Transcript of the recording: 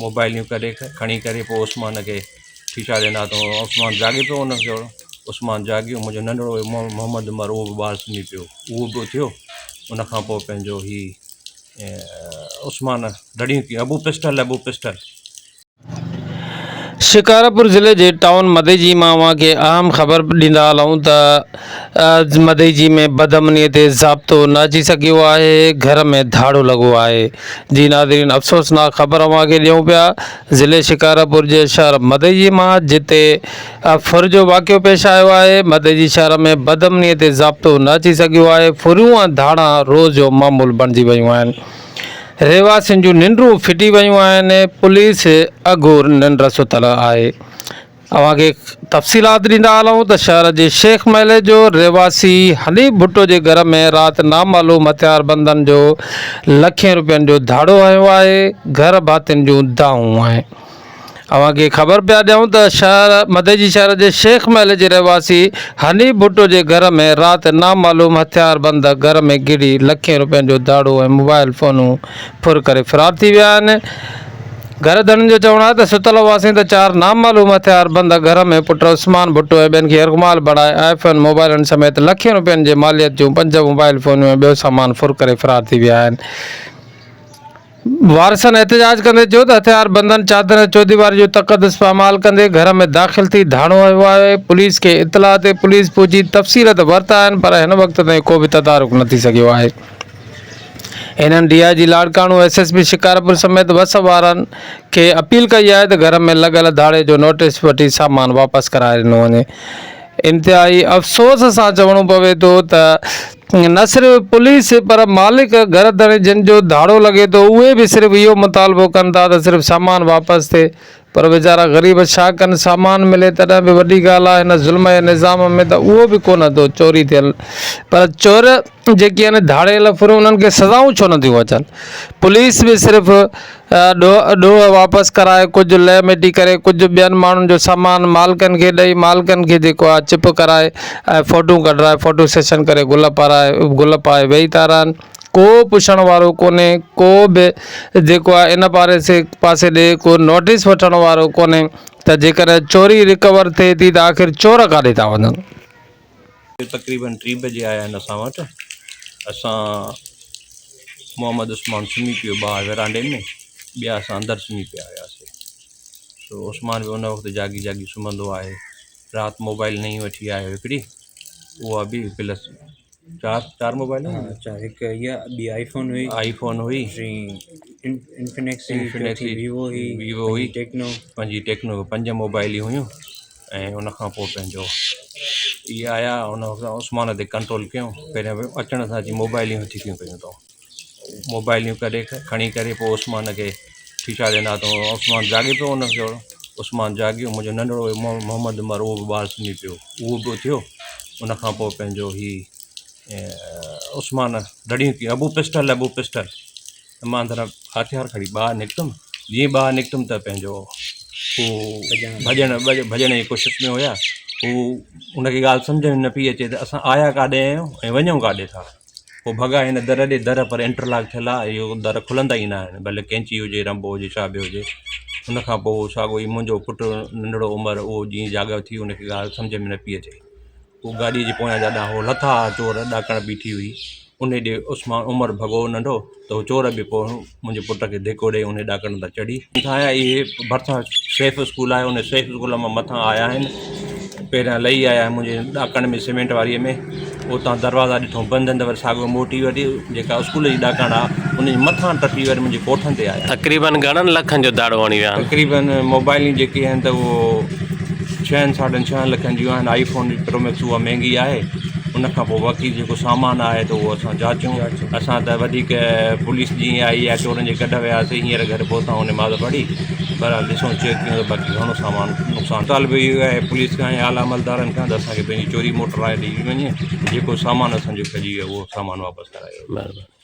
मोबाइलियूं करे खणी करे पोइ उस्मान खे शीशा ॾिना त उस्मान जाॻे पियो। उन खे उस्मान जाॻियो, मुंहिंजो नंढिड़ो मोहम्मद उमर उहो बि ॿारु सुम्ही पियो, उहो बि उथियो। उन खां पोइ पंहिंजो उस्मान डड़ियूं कयूं, अबू पिस्टल। शिकारपुर ज़िले के टाउन मदेजी मां के अहम ख़बर ॾींदा हलूं त मदेजी में बदअमनी ते ज़ाब्तो न अची सघियो आहे, घर में धाड़ो लगो है। जी नाज़रीन, अफ़सोसनाक ख़बर के ॾियूं पिया ज़िले शिकारपुर के शहर मदेजी मां, जिते फुर जो वाक़ियो पेश आयो है। मदेजी शहर में बदअमनी ते ज़ाब्तो न अची सघियो है। फुरियूं धाड़ा रोज़ जो मामूल बणिजी वियूं आहिनि। रहवासियुनि जूं निंड्रूं फिटी वियूं आहिनि। पुलिस अघोर निंड सुतल आहे। अव्हांखे तफ़सीलात ॾींदा हलूं त शहर जे शेख महल जो रहवासी हनीफ भुट्टो के घर में रात नामालूम हथियारबंदनि जो लखें रुपयनि जो धाड़ो आयो आहे। घर भातियुनि जूं दाऊं आहिनि। अव्हांखे ख़बर पिया ॾियूं त मदेजी शहर के शेख महल के रहवासी हनीफ भुट्टो के घर में रात नामालूम हथियारबंद घर में गिरी लखें रुपयनि जो धाड़ो और मोबाइल फोनूं फुर करे फरार थी विया आहिनि। घर धणनि जो चवणु आहे त सुतल हुआसीं त 4 नामालूम हथियारबंद घर में पुट उस्मान भुट्टो ऐं ॿियनि खे यरगमाल बणाए आईफोन मोबाइलनि समेत लखें रुपयनि जे मालियत जूं 5 मोबाइल फोनूं ऐं ॿियो सामान फुर करे फरार थी विया आहिनि। वारसनि एहतजाज कंदे चयो त हथियारबंदनि चादर चौदीवारी जो तक़दस पामाल कंदे घर में दाख़िल थी धाड़ो आयो आहे। पुलिस के इतला ते पुलिस पहुची तफ़सीलत वरिता आहिनि, पर हिन वक़्त ताईं को बि तदारुक न थी सघियो आहे। इन्हनि DIG लाड़काणू SSP शिकारपुर समेत बस वारनि खे अपील कई है त घर में लगल धाड़े जो नोटिस वठी सामान वापस कराए ॾिनो वञे। इंतहाई अफ़सोस सां चवणो पवे थो त न सिर्फ़ पुलिस पर मालिक घर धणी जिन जो धाड़ो लगे तो उहे भी सिर्फ़ इहो मुतालबो कनि था त सिर्फ़ सामान वापस थे, पर वीचारा ग़रीब छा कनि। सामान मिले तॾहिं भी वॾी ॻाल्हि आहे। हिन ज़ुल्म जे निज़ाम में त उहो भी कोन थो चोरी थियल, पर चोर जेके आहिनि धाड़ेल फुर उन्हनि खे सज़ाऊं छो नथियूं अचनि। पुलिस भी सिर्फ़ ॾोह वापस कराए, कुछ लह मिटी करे, कुछ ॿियनि माण्हुनि जो सामान मालिकनि खे ॾेई, मालिकनि खे जेको आहे चिप कराए ऐं फ़ोटू कढाए, फ़ोटो सेशन करे गुल पाए वेही था रहनि। को पुछण वारो कोन्हे, को भी जेको आहे इन पासे ॾे को नोटिस वठण वारो कोन्हे त जेकर चोरी रिकवर थिए थी त आख़िर चोर काॾे था वञनि। तक़रीबन 3 बजे आया आहिनि असां वटि। असां मोहम्मद उस्मान सुम्ही पियो ॿाहिरि वेरांडे में, ॿिया असां अंदरि सुम्ही पिया हुआसीं। सो उस्मान बि उन वक़्तु जागी सुम्हंदो आहे। राति मोबाइल नई वठी आयो हिकिड़ी, उहा बि प्लस 4 मोबाइल, हिकु इहा ॿी आईफोन हुई, इन्फिनिक्स वीवो हुई, टेक्नो 5 मोबाइल हुयूं। ऐं उन खां पोइ पंहिंजो इहे आया, उन उस्मान ते कंट्रोल कयूं। पहिरियों अचण सां अची मोबाइलियूं हथी कयूं पियूं अथऊं। मोबाइलियूं करे खणी करे पोइ उस्मान खे शीशा ॾिना त उस्मान जाॻे पियो। उन खे उस्मान जाॻियो, मुंहिंजो नंढिड़ो मोहम्मद उमर उहो बि ॿारु सुम्ही पियो, उहो बि उथियो। उन खां पोइ पंहिंजो उस्मान डड़ियूं कयूं, अबू पिस्टल। मां अंदरां हथियार खणी ॿाहिरि निकितुमि। जीअं ॿाहिरि निकितुमि त पंहिंजो हू भॼण जी कोशिशि में हुया। उनखे ॻाल्हि सम्झ में न पई अचे त असां आया काॾे आहियूं ऐं वञूं काॾे था। पोइ भॻा हिन दर ॾे, दर पर इंटरलॉक थियल आहे, इहो दर खुलंदा ई न आहिनि, भले कैंची हुजे, रंबो हुजे, छा बि हुजे। उन खां पोइ साॻो ई मुंहिंजो पुटु नंढिड़ो उमिरि, उहो जीअं जाॻो थी, उनखे ॻाल्हि सम्झ में न पई अचे। पोइ गाॾीअ जे पोयां ॼाॾां उहो लथा चोर ॾाकण बीठी हुई, उन ॾे उस्मान उमिरि भॻो नंढो, त उहो चोर बि पोइ मुंहिंजे पुट खे धिको ॾेई उन ॾाकण तां चढ़ी आया। इहे भरिसां सेफ स्कूल आहे, उन सेफ स्कूल मां मथां आया आहिनि। पहिरियां लही आया मुंहिंजे ॾाकण में, सीमेंट वारीअ में, उतां दरवाज़ा ॾिठो बंदि आहिनि, वरी साॻियो मोटी वठी जेका स्कूल जी ॾाकण आहे उन जे मथां टपी वरी मुंहिंजे कोठनि ते आया। तक़रीबन घणनि लखनि जो दाड़ो हणी विया? तक़रीबन मोबाइलियूं जेके आहिनि त उहो 6 साढे 6 लखनि जूं आहिनि। आईफोन प्रो मैक्स उहा महांगी आहे। उन खां पोइ बाक़ी जेको सामान आहे त उहो असां जाचूं। असां त वधीक पुलिस जीअं आई आहे चोरनि जे गॾु वियासीं, हींअर घर पहुता उन माल पढ़ी, पर ॾिसूं चेक कयूं त बाक़ी घणो सामान नुक़सानु तालिब इहो आहे पुलिस खां ऐं आला अमलदारनि खां त असांखे पंहिंजी चोरी मोटर आहे ॾेई वञे, जेको सामान असांजो खजी वियो उहो सामान वापसि करायो।